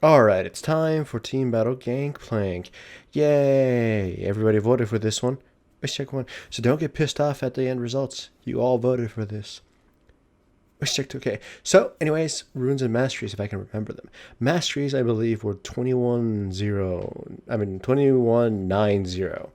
Alright, it's time for Team Battle Gangplank. Yay! Everybody voted for this one. Let's check one. So don't get pissed off at the end results. You all voted for this. Let's check. Okay. So, anyways, runes and masteries, if I can remember them. Masteries, I believe, were 21-90.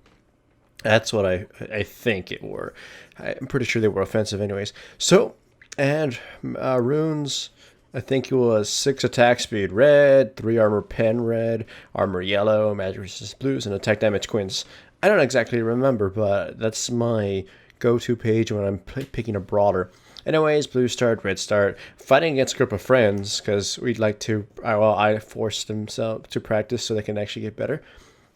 That's what I think it were. I'm pretty sure they were offensive, anyways. So, and runes. I think it was 6 attack speed red, 3 armor pen red, armor yellow, magic resistance blues, and attack damage quints. I don't exactly remember, but that's my go-to page when I'm picking a brawler. Anyways, blue start, red start, fighting against a group of friends because we'd like to. Well, I forced them to practice so they can actually get better.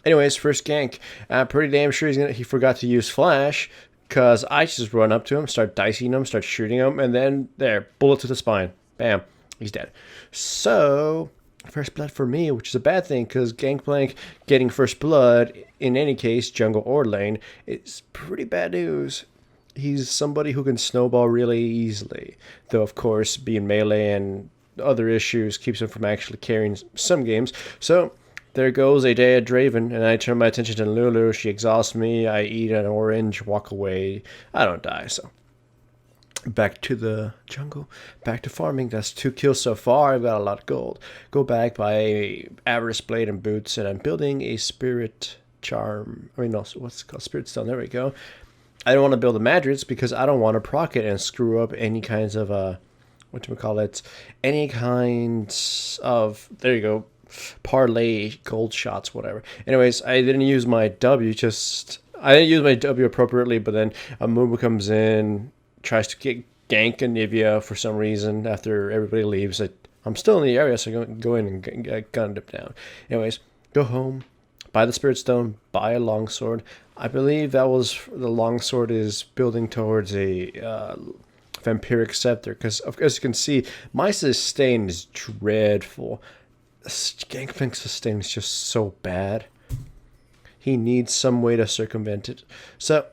Anyways, first gank. Pretty damn sure he forgot to use flash because I just run up to him, start dicing him, start shooting him, and then there, bullet to the spine. Bam, he's dead. So, first blood for me, which is a bad thing because Gangplank getting first blood, in any case, jungle or lane, is pretty bad news. He's somebody who can snowball really easily, though of course being melee and other issues keeps him from actually carrying some games. So there goes a day at Draven, and I turn my attention to Lulu. She exhausts me. I eat an orange, walk away. I don't die, so back to the jungle, back to farming. That's 2 kills so far. I've got a lot of gold. Go back, buy a avarice blade and boots, and I'm building a spirit charm. I mean, no, what's it called? Spirit stone. There we go. I don't want to build a Madrids because I don't want to proc it and screw up any kinds of what do we call it? Any kinds of, there you go, parlay gold shots, whatever. Anyways, I didn't use my W. I didn't use my W appropriately, but then a Mumu comes in, tries to get gank Anivia for some reason after everybody leaves. I'm still in the area, so I go in and gun dip down. Anyways, go home, buy the Spirit Stone, buy a longsword. I believe that was the longsword is building towards a vampiric scepter because, as you can see, my sustain is dreadful. Gangplank's sustain is just so bad. He needs some way to circumvent it. So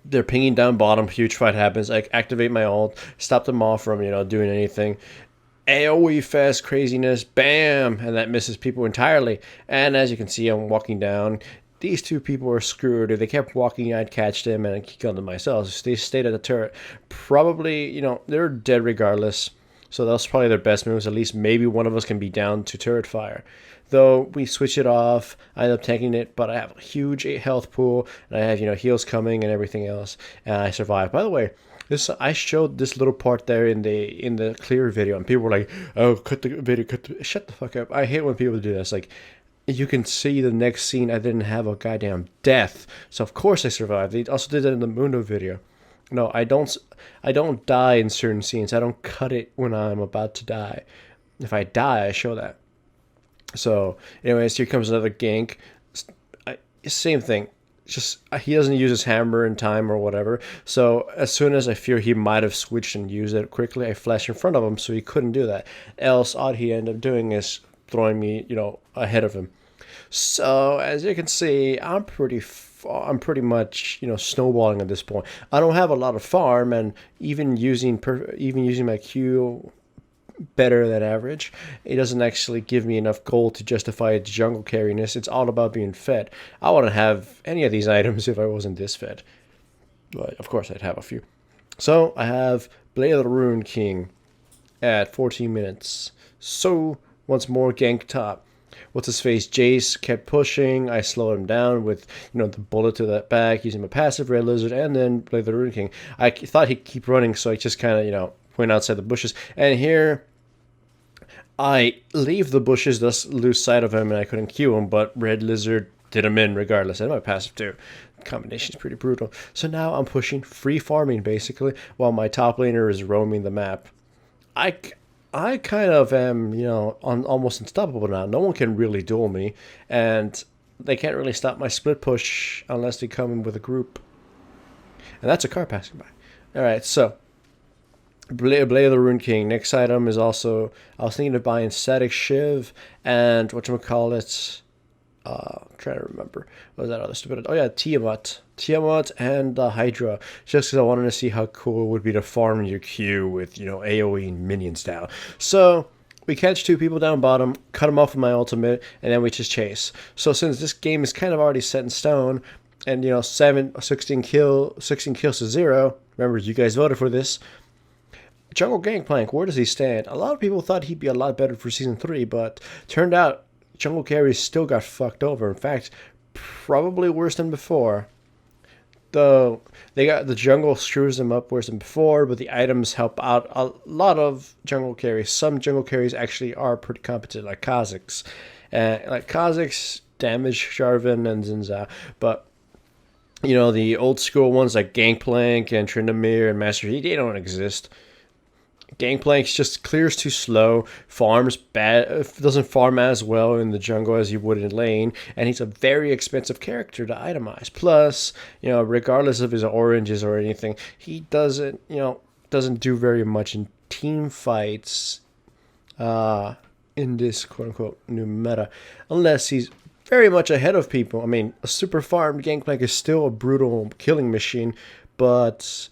they're pinging down bottom. Huge fight happens. I activate my ult, stop them all from doing anything. AoE fast craziness, bam, and that misses people entirely. And as you can see, I'm walking down. These 2 people are screwed. If they kept walking, I'd catch them and kill them myself. So they stayed at the turret. Probably, they're dead regardless. So that's probably their best moves. At least maybe one of us can be down to turret fire. Though we switch it off, I end up tanking it, but I have a huge health pool, and I have heals coming and everything else, and I survive. By the way, I showed this little part there in the clear video, and people were like, "Oh, cut the video, shut the fuck up." I hate when people do this. Like, you can see the next scene. I didn't have a goddamn death, so of course I survived. They also did that in the Mundo video. No, I don't die in certain scenes. I don't cut it when I'm about to die. If I die, I show that. So, anyways, here comes another gank. Same thing. Just he doesn't use his hammer in time or whatever. So as soon as I fear he might have switched and used it quickly, I flash in front of him so he couldn't do that. Else, all he ended up doing is throwing me, ahead of him. So as you can see, I'm pretty much snowballing at this point. I don't have a lot of farm, and even using my Q better than average, it doesn't actually give me enough gold to justify its jungle carriness. It's all about being fed. I wouldn't have any of these items if I wasn't this fed. But of course I'd have a few. So I have Blade of the Rune King at 14 minutes. So once more gank top. What's his face? Jace kept pushing. I slowed him down with the bullet to that back using my passive Red Lizard, and then Blade of the Rune King. I thought he'd keep running, so I just kind of went outside the bushes. And here I leave the bushes, thus lose sight of him, and I couldn't Q him, but Red Lizard did him in regardless, and my passive too. The combination is pretty brutal. So now I'm pushing, free farming basically, while my top laner is roaming the map. I kind of am, almost unstoppable now. No one can really duel me, and they can't really stop my split push unless they come in with a group. And that's a car passing by. Alright, so Blade of the Rune King. Next item is also, I was thinking of buying Static Shiv and whatchamacallit, I'm trying to remember. What was that other stupid? Oh yeah, Tiamat and Hydra. Just because I wanted to see how cool it would be to farm your Q with AoE and minions down. So we catch two people down bottom, cut them off with my ultimate, and then we just chase. So since this game is kind of already set in stone, and 16 kills to 0. Remember, you guys voted for this. Jungle Gangplank, where does he stand? A lot of people thought he'd be a lot better for Season 3, but turned out Jungle Carry still got fucked over. In fact, probably worse than before. Though they got the jungle screws them up worse than before, but the items help out a lot of jungle carries. Some jungle carries actually are pretty competent, like Kha'Zix. Like Kha'Zix damage Jarvan and Zinza, but the old school ones like Gangplank and Tryndamere and Master Yi, they don't exist. Gangplank's just clears too slow, farms bad, doesn't farm as well in the jungle as you would in lane, and he's a very expensive character to itemize. Plus, regardless of his oranges or anything, he doesn't do very much in team fights in this quote-unquote new meta, unless he's very much ahead of people. I mean, a super farmed Gangplank is still a brutal killing machine, but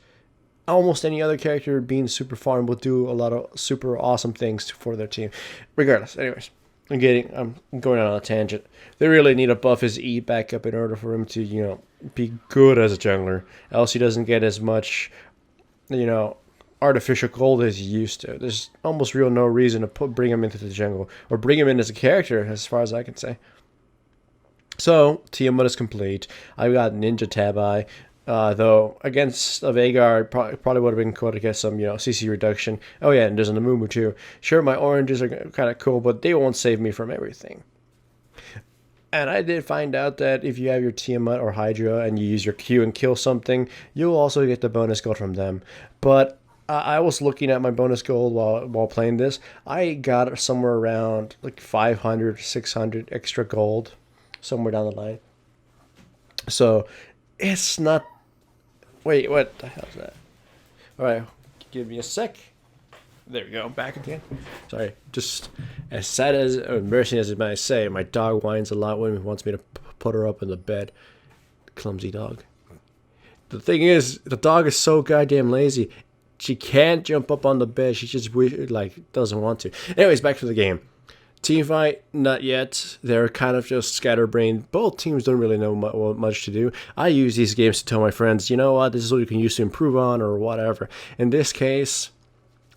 almost any other character being super farm will do a lot of super awesome things for their team. Regardless, anyways, I'm going on a tangent. They really need to buff his E back up in order for him to, be good as a jungler. Else he doesn't get as much, artificial gold as he used to. There's almost no reason to bring him into the jungle or bring him in as a character, as far as I can say. So, Tiamat is complete. I've got Ninja Tabi. Though against a Veigar, probably would have been cool to get some, CC reduction. Oh yeah, and there's an Amumu too. Sure, my oranges are kind of cool, but they won't save me from everything. And I did find out that if you have your Tiamat or Hydra and you use your Q and kill something, you'll also get the bonus gold from them. But I was looking at my bonus gold while playing this. I got somewhere around like 500, 600 extra gold, somewhere down the line. So it's not. Wait, what the hell is that? All right, give me a sec. There we go, back again. Sorry, just as sad as or embarrassing as it might say, my dog whines a lot when he wants me to put her up in the bed. Clumsy dog. The thing is, the dog is so goddamn lazy. She can't jump up on the bed. She just doesn't want to. Anyways, back to the game. Team fight, not yet. They're kind of just scatterbrained. Both teams don't really know much to do. I use these games to tell my friends, you know what, this is what you can use to improve on or whatever. In this case,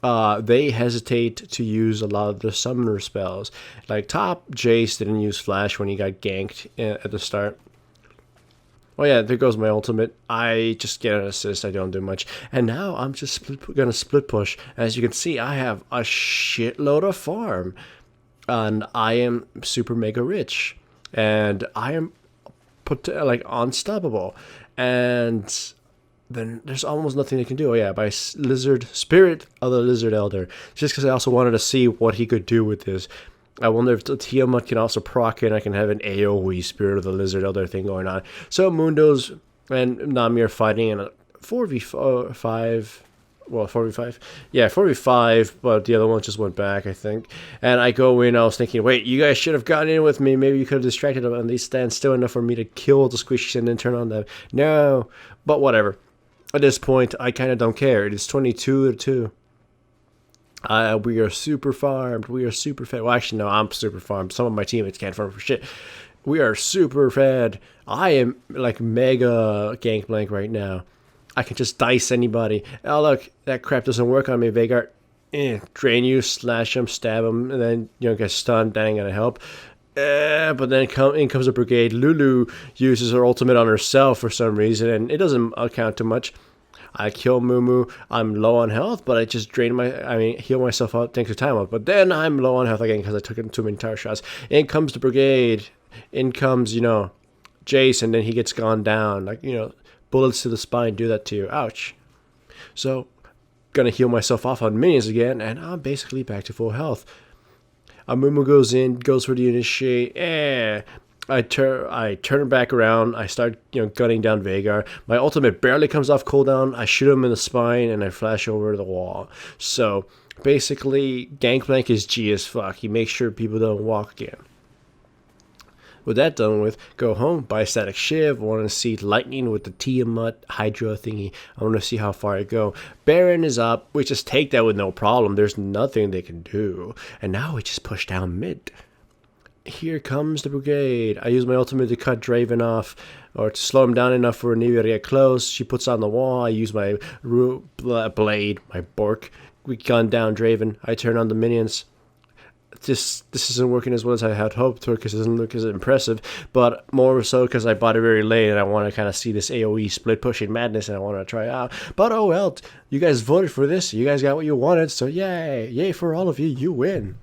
they hesitate to use a lot of the summoner spells. Like top Jace didn't use Flash when he got ganked at the start. Oh yeah, there goes my ultimate. I just get an assist, I don't do much. And now I'm just gonna split push. As you can see, I have a shitload of farm. And I am super mega rich, and I am unstoppable, and then there's almost nothing they can do. Oh yeah, by Spirit of the Lizard Elder, just because I also wanted to see what he could do with this. I wonder if the Tiamat can also proc it, and I can have an AoE Spirit of the Lizard Elder thing going on. So Mundo's and Nami are fighting in a 4v5. Well, 4v5. Yeah, 4v5, but the other one just went back, I think. And I go in, I was thinking, wait, you guys should have gotten in with me. Maybe you could have distracted them, and they stand still enough for me to kill the squishies and then turn on them. No, but whatever. At this point, I kind of don't care. It is 22-2. We are super farmed. We are super fed. Well, actually, no, I'm super farmed. Some of my teammates can't farm for shit. We are super fed. I am like mega Gangplank right now. I can just dice anybody. Oh, look, that crap doesn't work on me, Veigar. Drain you, slash him, stab him, and then, get stunned. That ain't gonna help. But then in comes a brigade. Lulu uses her ultimate on herself for some reason, and it doesn't account to much. I kill Mumu. I'm low on health, but I just heal myself up, thanks to time up. But then I'm low on health again because I took too many tower shots. In comes the brigade. In comes, Jace, and then he gets gone down. Bullets to the spine do that to you. Ouch. So, gonna heal myself off on minions again, and I'm basically back to full health. Amumu goes in, goes for the initiate. I turn back around. I start, gunning down Veigar. My ultimate barely comes off cooldown. I shoot him in the spine, and I flash over the wall. So, basically, Gangplank is G as fuck. He makes sure people don't walk again. With that done with, go home, buy a static shiv. I want to see lightning with the Tiamat Hydra thingy. I want to see how far I go. Baron is up. We just take that with no problem. There's nothing they can do. And now we just push down mid. Here comes the brigade. I use my ultimate to cut Draven off, or to slow him down enough for Anivia to get close. She puts on the wall. I use my blade, my Bork. We gun down Draven. I turn on the minions. This isn't working as well as I had hoped for, because it doesn't look as impressive, but more so because I bought it very late and I want to kind of see this AoE split pushing madness and I want to try it out. But oh well, you guys voted for this, you guys got what you wanted, so yay for all of you, you win.